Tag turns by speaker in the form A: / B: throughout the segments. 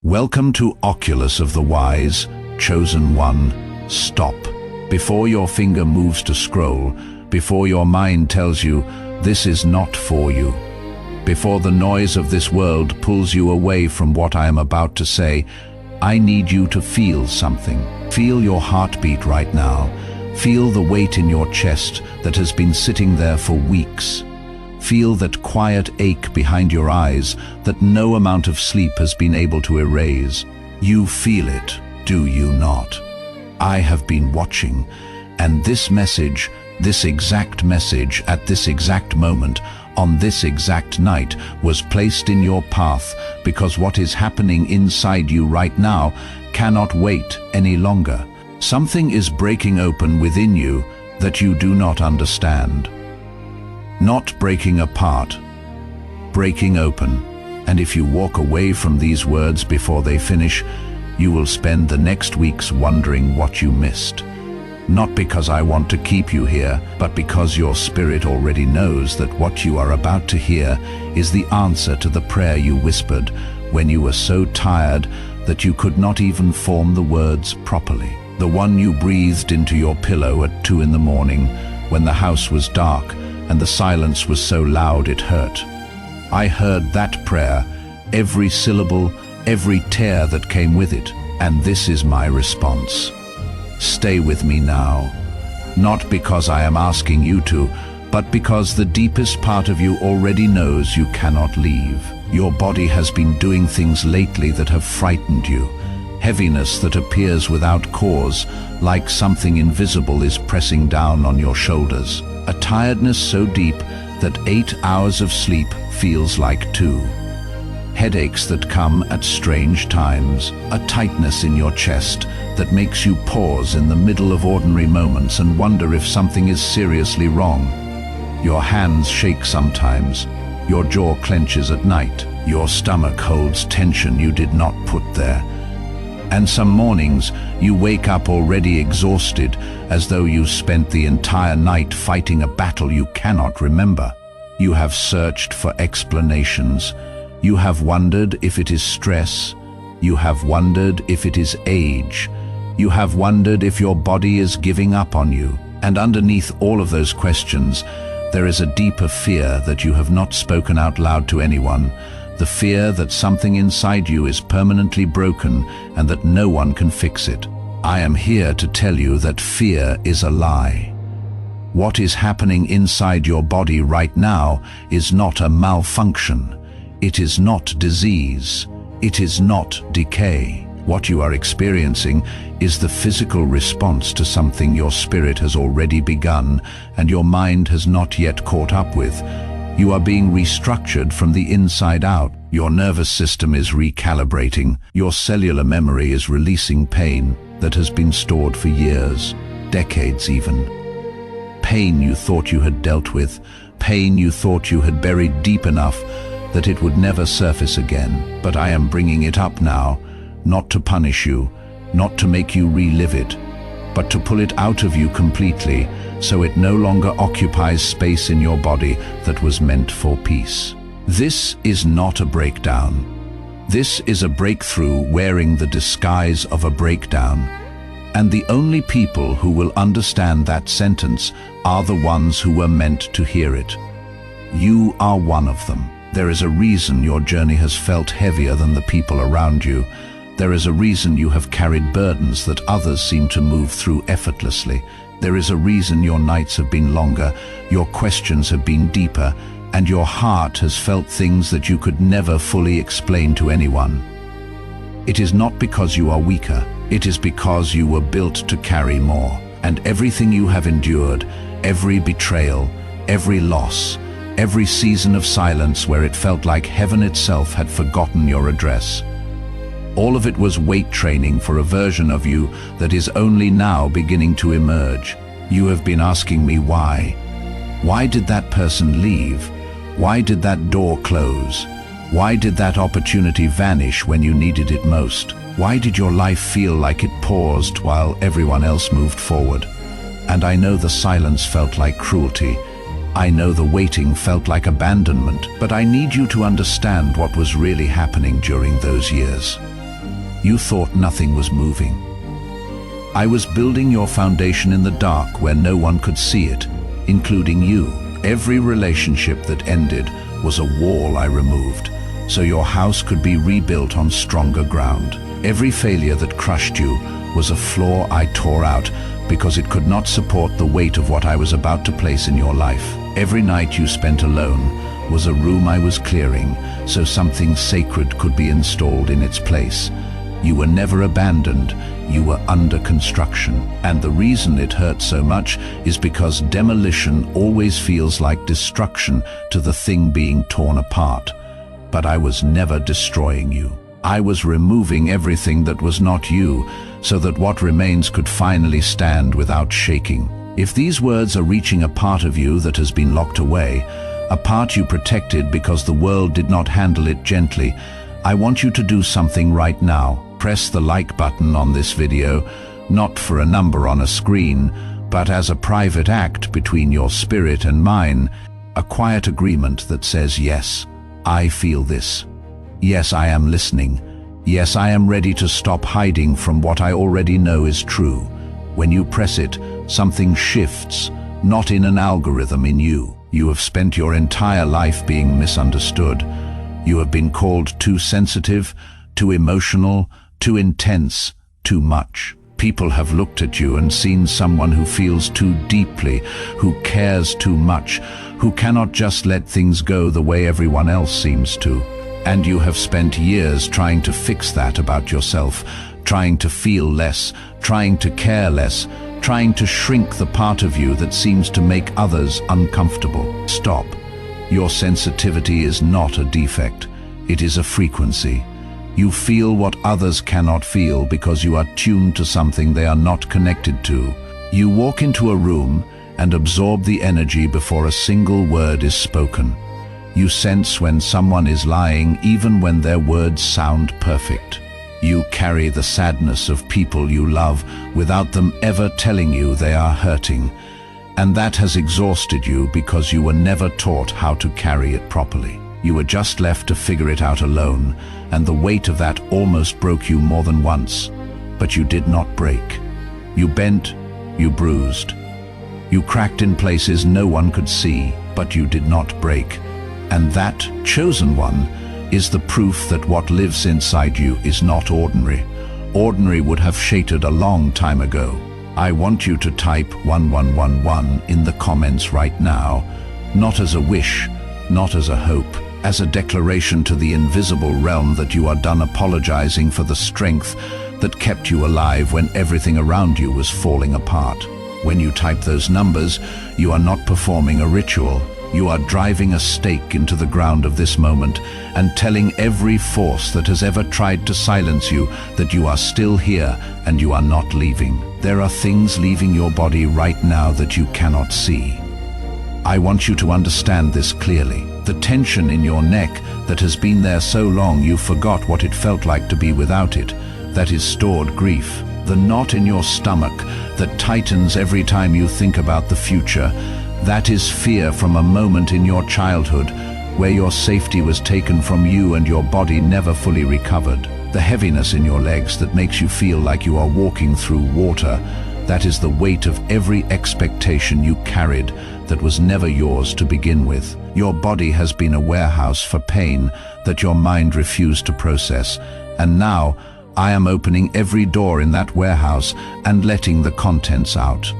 A: Welcome to Oculus of the Wise, Chosen One. Stop. Before your finger moves to scroll, before your mind tells you this is not for you, before the noise of this world pulls you away from what I am about to say, I need you to feel something. Feel your heartbeat right now. Feel the weight in your chest that has been sitting there for weeks. Feel that quiet ache behind your eyes that no amount of sleep has been able to erase. You feel it, do you not? I have been watching, and this message, this exact message at this exact moment, on this exact night, was placed in your path because what is happening inside you right now cannot wait any longer. Something is breaking open within you that you do not understand. Not breaking apart, breaking open. And if you walk away from these words before they finish, you will spend the next weeks wondering what you missed. Not because I want to keep you here, but because your spirit already knows that what you are about to hear is the answer to the prayer you whispered when you were so tired that you could not even form the words properly. The one you breathed into your pillow at 2 in the morning when the house was dark and the silence was so loud it hurt. I heard that prayer, every syllable, every tear that came with it, and this is my response. Stay with me now, not because I am asking you to, but because the deepest part of you already knows you cannot leave. Your body has been doing things lately that have frightened you. Heaviness that appears without cause, like something invisible is pressing down on your shoulders. A tiredness so deep that 8 hours of sleep feels like 2. Headaches that come at strange times. A tightness in your chest that makes you pause in the middle of ordinary moments and wonder if something is seriously wrong. Your hands shake sometimes. Your jaw clenches at night. Your stomach holds tension you did not put there. And some mornings, you wake up already exhausted, as though you spent the entire night fighting a battle you cannot remember. You have searched for explanations. You have wondered if it is stress. You have wondered if it is age. You have wondered if your body is giving up on you. And underneath all of those questions, there is a deeper fear that you have not spoken out loud to anyone. The fear that something inside you is permanently broken and that no one can fix it. I am here to tell you that fear is a lie. What is happening inside your body right now is not a malfunction. It is not disease. It is not decay. What you are experiencing is the physical response to something your spirit has already begun and your mind has not yet caught up with. You are being restructured from the inside out. Your nervous system is recalibrating. Your cellular memory is releasing pain that has been stored for years, decades even. Pain you thought you had dealt with, pain you thought you had buried deep enough that it would never surface again. But I am bringing it up now, not to punish you, not to make you relive it, but to pull it out of you completely, so it no longer occupies space in your body that was meant for peace. This is not a breakdown. This is a breakthrough wearing the disguise of a breakdown. And the only people who will understand that sentence are the ones who were meant to hear it. You are one of them. There is a reason your journey has felt heavier than the people around you. There is a reason you have carried burdens that others seem to move through effortlessly. There is a reason your nights have been longer, your questions have been deeper, and your heart has felt things that you could never fully explain to anyone. It is not because you are weaker, it is because you were built to carry more. And everything you have endured, every betrayal, every loss, every season of silence where it felt like heaven itself had forgotten your address, all of it was weight training for a version of you that is only now beginning to emerge. You have been asking me why. Why did that person leave? Why did that door close? Why did that opportunity vanish when you needed it most? Why did your life feel like it paused while everyone else moved forward? And I know the silence felt like cruelty. I know the waiting felt like abandonment, but I need you to understand what was really happening during those years. You thought nothing was moving. I was building your foundation in the dark where no one could see it, including you. Every relationship that ended was a wall I removed, so your house could be rebuilt on stronger ground. Every failure that crushed you was a flaw I tore out because it could not support the weight of what I was about to place in your life. Every night you spent alone was a room I was clearing so something sacred could be installed in its place. You were never abandoned, you were under construction. And the reason it hurt so much is because demolition always feels like destruction to the thing being torn apart. But I was never destroying you. I was removing everything that was not you, so that what remains could finally stand without shaking. If these words are reaching a part of you that has been locked away, a part you protected because the world did not handle it gently, I want you to do something right now. Press the like button on this video, not for a number on a screen, but as a private act between your spirit and mine, a quiet agreement that says, yes, I feel this. Yes, I am listening. Yes, I am ready to stop hiding from what I already know is true. When you press it, something shifts, not in an algorithm, in you. You have spent your entire life being misunderstood. You have been called too sensitive, too emotional, too intense, too much. People have looked at you and seen someone who feels too deeply, who cares too much, who cannot just let things go the way everyone else seems to. And you have spent years trying to fix that about yourself, trying to feel less, trying to care less, trying to shrink the part of you that seems to make others uncomfortable. Stop. Your sensitivity is not a defect. It is a frequency. You feel what others cannot feel because you are tuned to something they are not connected to. You walk into a room and absorb the energy before a single word is spoken. You sense when someone is lying even when their words sound perfect. You carry the sadness of people you love without them ever telling you they are hurting. And that has exhausted you because you were never taught how to carry it properly. You were just left to figure it out alone, and the weight of that almost broke you more than once. But you did not break. You bent, you bruised. You cracked in places no one could see, but you did not break. And that chosen one is the proof that what lives inside you is not ordinary. Ordinary would have shattered a long time ago. I want you to type 1111 in the comments right now, not as a wish, not as a hope, as a declaration to the invisible realm that you are done apologizing for the strength that kept you alive when everything around you was falling apart. When you type those numbers, you are not performing a ritual. You are driving a stake into the ground of this moment and telling every force that has ever tried to silence you that you are still here and you are not leaving. There are things leaving your body right now that you cannot see. I want you to understand this clearly. The tension in your neck that has been there so long you forgot what it felt like to be without it, that is stored grief. The knot in your stomach that tightens every time you think about the future, that is fear from a moment in your childhood where your safety was taken from you and your body never fully recovered. The heaviness in your legs that makes you feel like you are walking through water, that is the weight of every expectation you carried that was never yours to begin with. Your body has been a warehouse for pain that your mind refused to process, and now I am opening every door in that warehouse and letting the contents out.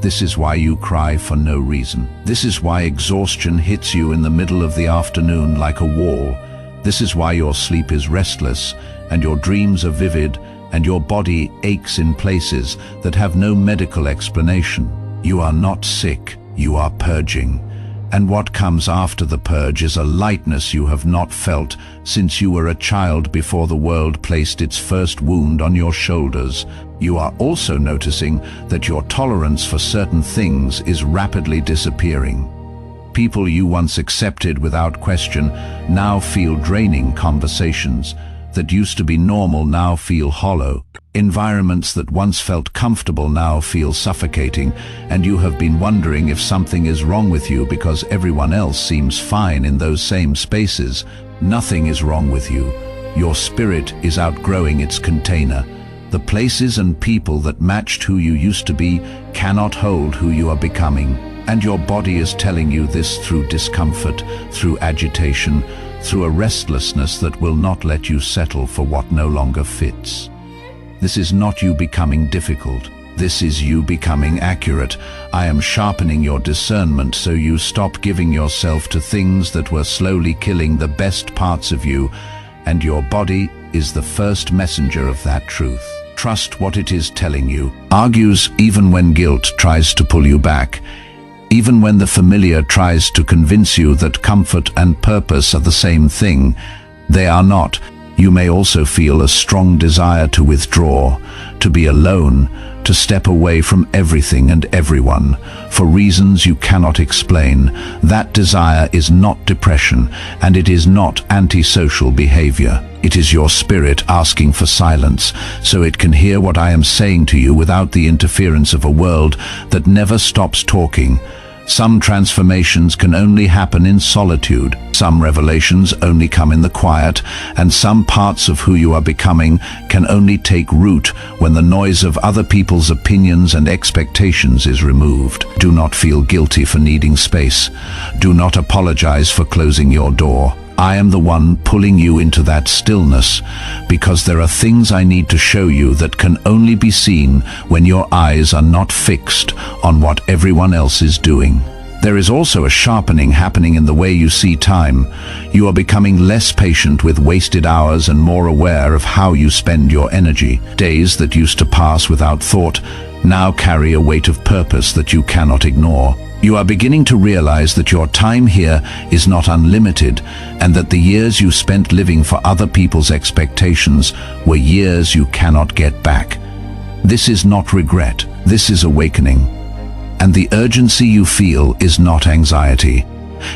A: This is why you cry for no reason. This is why exhaustion hits you in the middle of the afternoon like a wall. This is why your sleep is restless and your dreams are vivid and your body aches in places that have no medical explanation. You are not sick, you are purging. And what comes after the purge is a lightness you have not felt since you were a child before the world placed its first wound on your shoulders. You are also noticing that your tolerance for certain things is rapidly disappearing. People you once accepted without question now feel draining. Conversations that used to be normal now feel hollow. Environments that once felt comfortable now feel suffocating, and you have been wondering if something is wrong with you because everyone else seems fine in those same spaces. Nothing is wrong with you. Your spirit is outgrowing its container. The places and people that matched who you used to be cannot hold who you are becoming. And your body is telling you this through discomfort, through agitation, through a restlessness that will not let you settle for what no longer fits. This is not you becoming difficult. This is you becoming accurate. I am sharpening your discernment so you stop giving yourself to things that were slowly killing the best parts of you, and your body is the first messenger of that truth. Trust what it is telling you. Argues even when guilt tries to pull you back. Even when the familiar tries to convince you that comfort and purpose are the same thing, they are not. You may also feel a strong desire to withdraw, to be alone, to step away from everything and everyone, for reasons you cannot explain. That desire is not depression, and it is not antisocial behavior. It is your spirit asking for silence, so it can hear what I am saying to you without the interference of a world that never stops talking. Some transformations can only happen in solitude. Some revelations only come in the quiet, and some parts of who you are becoming can only take root when the noise of other people's opinions and expectations is removed. Do not feel guilty for needing space. Do not apologize for closing your door. I am the one pulling you into that stillness, because there are things I need to show you that can only be seen when your eyes are not fixed on what everyone else is doing. There is also a sharpening happening in the way you see time. You are becoming less patient with wasted hours and more aware of how you spend your energy. Days that used to pass without thought now carry a weight of purpose that you cannot ignore. You are beginning to realize that your time here is not unlimited, and that the years you spent living for other people's expectations were years you cannot get back. This is not regret, this is awakening. And the urgency you feel is not anxiety.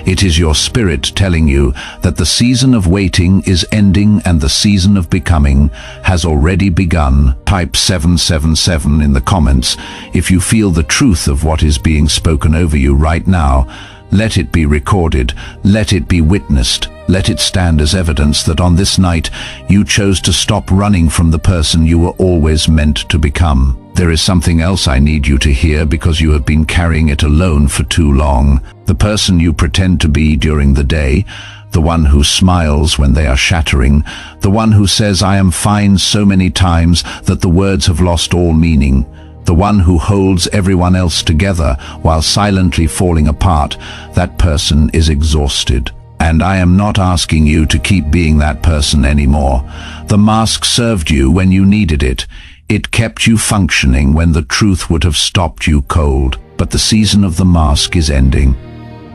A: It is your spirit telling you that the season of waiting is ending and the season of becoming has already begun. Type 777 in the comments if you feel the truth of what is being spoken over you right now. Let it be recorded, let it be witnessed, let it stand as evidence that on this night you chose to stop running from the person you were always meant to become. There is something else I need you to hear because you have been carrying it alone for too long. The person you pretend to be during the day, the one who smiles when they are shattering, the one who says I am fine so many times that the words have lost all meaning, the one who holds everyone else together while silently falling apart, that person is exhausted. And I am not asking you to keep being that person anymore. The mask served you when you needed it. It kept you functioning when the truth would have stopped you cold. But the season of the mask is ending.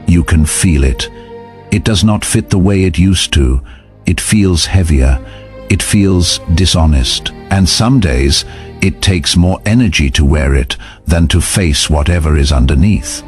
A: You can feel it. It does not fit the way it used to. It feels heavier. It feels dishonest. And some days, it takes more energy to wear it than to face whatever is underneath.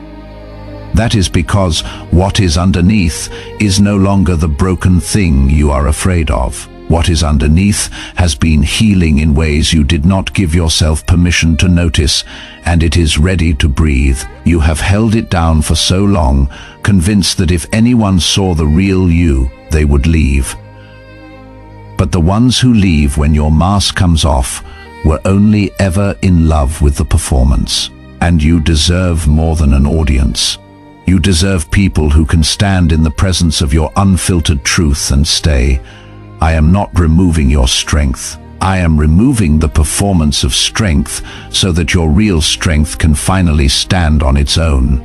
A: That is because what is underneath is no longer the broken thing you are afraid of. What is underneath has been healing in ways you did not give yourself permission to notice, and it is ready to breathe. You have held it down for so long, convinced that if anyone saw the real you, they would leave. But the ones who leave when your mask comes off were only ever in love with the performance. And you deserve more than an audience. You deserve people who can stand in the presence of your unfiltered truth and stay. I am not removing your strength. I am removing the performance of strength so that your real strength can finally stand on its own.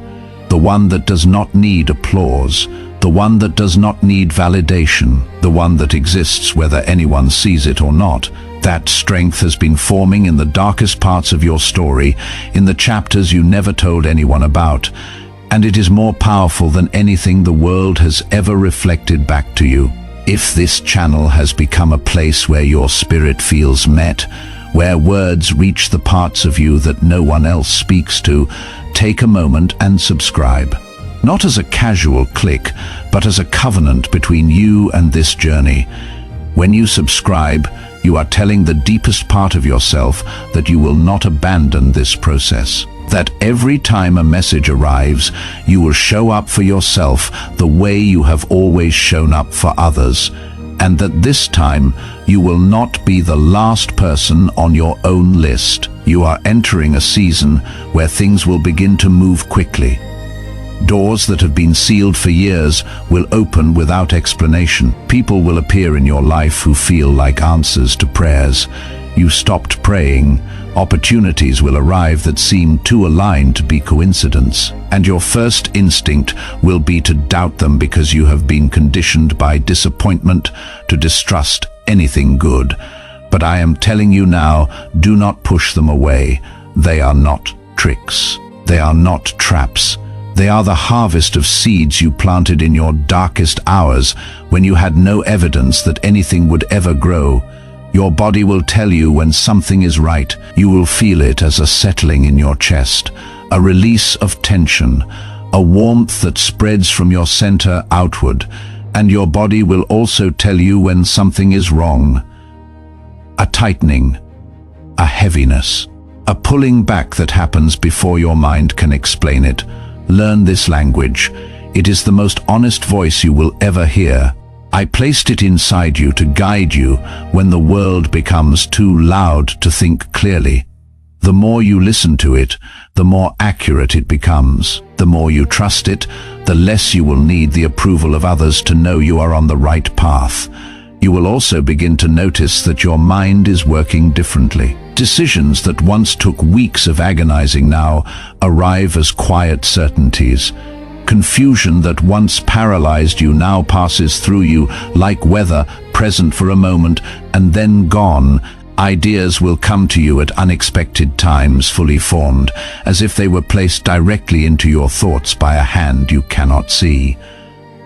A: The one that does not need applause, the one that does not need validation, the one that exists whether anyone sees it or not. That strength has been forming in the darkest parts of your story, in the chapters you never told anyone about, and it is more powerful than anything the world has ever reflected back to you. If this channel has become a place where your spirit feels met, where words reach the parts of you that no one else speaks to, take a moment and subscribe. Not as a casual click, but as a covenant between you and this journey. When you subscribe, you are telling the deepest part of yourself that you will not abandon this process. That every time a message arrives, you will show up for yourself the way you have always shown up for others. and that this time you will not be the last person on your own list. You are entering a season where things will begin to move quickly. Doors that have been sealed for years will open without explanation. People will appear in your life who feel like answers to prayers you stopped praying. Opportunities will arrive that seem too aligned to be coincidence, and your first instinct will be to doubt them because you have been conditioned by disappointment to distrust anything good. But I am telling you now, do not push them away. They are not tricks. They are not traps. They are the harvest of seeds you planted in your darkest hours when you had no evidence that anything would ever grow. Your body will tell you when something is right. You will feel it as a settling in your chest, a release of tension, a warmth that spreads from your center outward, and your body will also tell you when something is wrong. A tightening, a heaviness, a pulling back that happens before your mind can explain it. Learn this language. It is the most honest voice you will ever hear. I placed it inside you to guide you when the world becomes too loud to think clearly. The more you listen to it, the more accurate it becomes. The more you trust it, the less you will need the approval of others to know you are on the right path. You will also begin to notice that your mind is working differently. Decisions that once took weeks of agonizing now arrive as quiet certainties. Confusion that once paralyzed you now passes through you like weather, present for a moment and then gone. Ideas will come to you at unexpected times, fully formed, as if they were placed directly into your thoughts by a hand you cannot see.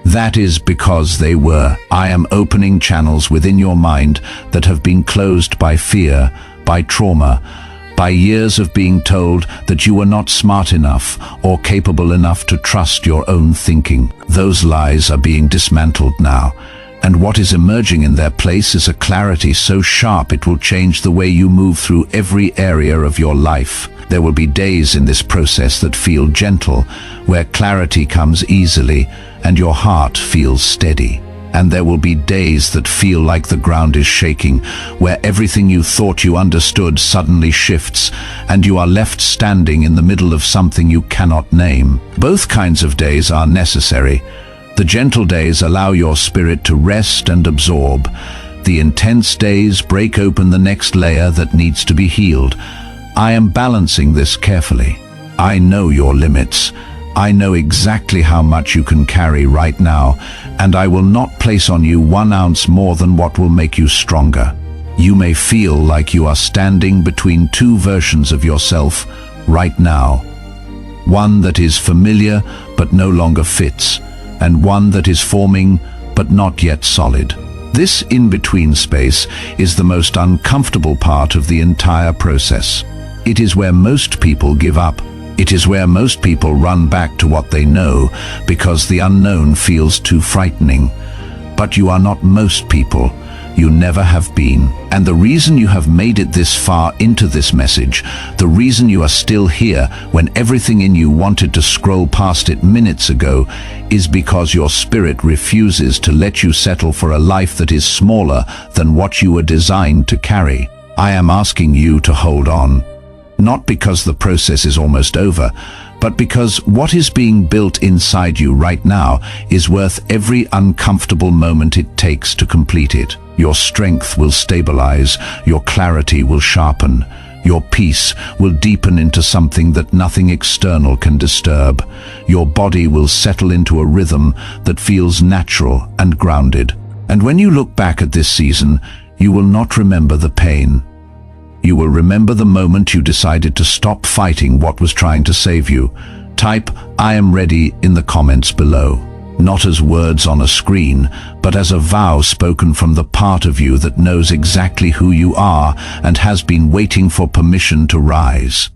A: That is because they were. I am opening channels within your mind that have been closed by fear, by trauma, by years of being told that you were not smart enough or capable enough to trust your own thinking. Those lies are being dismantled now, and what is emerging in their place is a clarity so sharp it will change the way you move through every area of your life. There will be days in this process that feel gentle, where clarity comes easily and your heart feels steady. And there will be days that feel like the ground is shaking, where everything you thought you understood suddenly shifts, and you are left standing in the middle of something you cannot name. Both kinds of days are necessary. The gentle days allow your spirit to rest and absorb. The intense days break open the next layer that needs to be healed. I am balancing this carefully. I know your limits. I know exactly how much you can carry right now, and I will not place on you 1 ounce more than what will make you stronger. You may feel like you are standing between two versions of yourself right now. One that is familiar but no longer fits, and one that is forming but not yet solid. This in-between space is the most uncomfortable part of the entire process. It is where most people give up. It is where most people run back to what they know because the unknown feels too frightening. But you are not most people. You never have been. And the reason you have made it this far into this message, the reason you are still here when everything in you wanted to scroll past it minutes ago, is because your spirit refuses to let you settle for a life that is smaller than what you were designed to carry. I am asking you to hold on. Not because the process is almost over, but because what is being built inside you right now is worth every uncomfortable moment it takes to complete it. Your strength will stabilize, your clarity will sharpen, your peace will deepen into something that nothing external can disturb. Your body will settle into a rhythm that feels natural and grounded. And when you look back at this season, you will not remember the pain. You will remember the moment you decided to stop fighting what was trying to save you. Type "I am ready" in the comments below. Not as words on a screen, but as a vow spoken from the part of you that knows exactly who you are and has been waiting for permission to rise.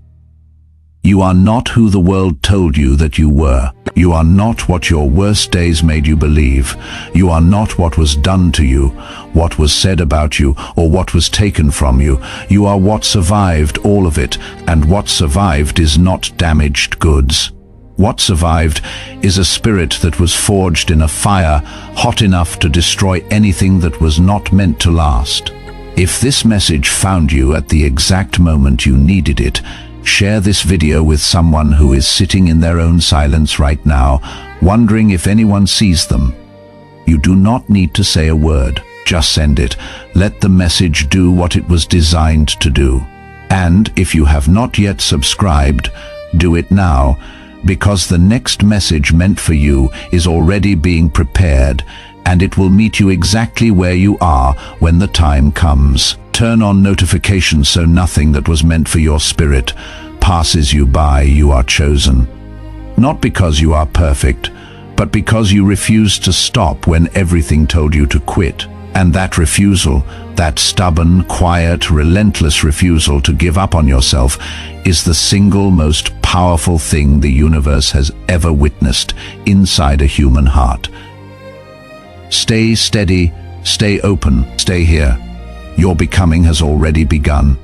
A: You are not who the world told you that you were. You are not what your worst days made you believe. You are not what was done to you, what was said about you, or what was taken from you. You are what survived all of it, and what survived is not damaged goods. What survived is a spirit that was forged in a fire hot enough to destroy anything that was not meant to last. If this message found you at the exact moment you needed it, share this video with someone who is sitting in their own silence right now, wondering if anyone sees them. You do not need to say a word. Just send it. Let the message do what it was designed to do. And if you have not yet subscribed, do it now, because the next message meant for you is already being prepared, and it will meet you exactly where you are when the time comes. Turn on notifications so nothing that was meant for your spirit passes you by. You are chosen. Not because you are perfect, but because you refused to stop when everything told you to quit. And that refusal, that stubborn, quiet, relentless refusal to give up on yourself, is the single most powerful thing the universe has ever witnessed inside a human heart. Stay steady, stay open, stay here. Your becoming has already begun.